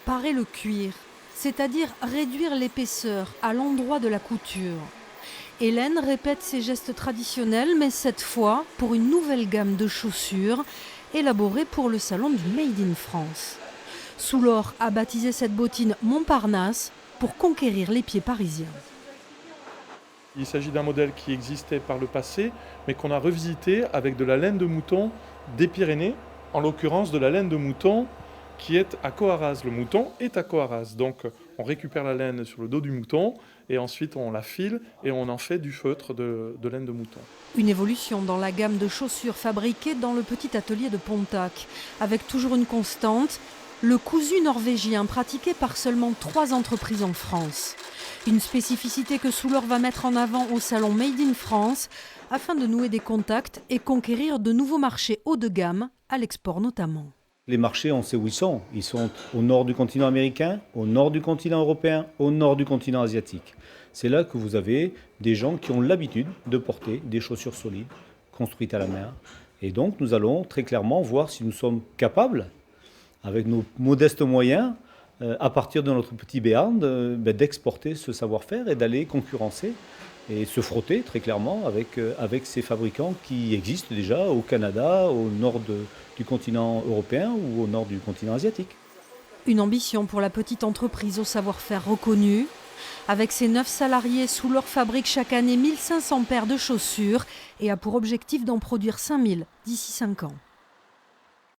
parer le cuir, c'est-à-dire réduire l'épaisseur à l'endroit de la couture. Hélène répète ses gestes traditionnels, mais cette fois pour une nouvelle gamme de chaussures élaborée pour le salon du Made in France. Soulor a baptisé cette bottine Montparnasse pour conquérir les pieds parisiens. Il s'agit d'un modèle qui existait par le passé, mais qu'on a revisité avec de la laine de mouton des Pyrénées, en l'occurrence de la laine de mouton qui est à Coarraze. Le mouton est à Coarraze, donc on récupère la laine sur le dos du mouton et ensuite on la file et on en fait du feutre de laine de mouton. Une évolution dans la gamme de chaussures fabriquées dans le petit atelier de Pontac, avec toujours une constante, le cousu norvégien pratiqué par seulement 3 entreprises en France. Une spécificité que Soulor va mettre en avant au salon Made in France afin de nouer des contacts et conquérir de nouveaux marchés haut de gamme, à l'export notamment. Les marchés, on sait où ils sont. Ils sont au nord du continent américain, au nord du continent européen, au nord du continent asiatique. C'est là que vous avez des gens qui ont l'habitude de porter des chaussures solides, construites à la main. Et donc nous allons très clairement voir si nous sommes capables, avec nos modestes moyens, à partir de notre petit béarn, d'exporter ce savoir-faire et d'aller concurrencer et se frotter très clairement avec ces fabricants qui existent déjà au Canada, au nord du continent européen ou au nord du continent asiatique. Une ambition pour la petite entreprise au savoir-faire reconnu. Avec ses 9 salariés, Soulor fabrique chaque année 1500 paires de chaussures et a pour objectif d'en produire 5000 d'ici 5 ans.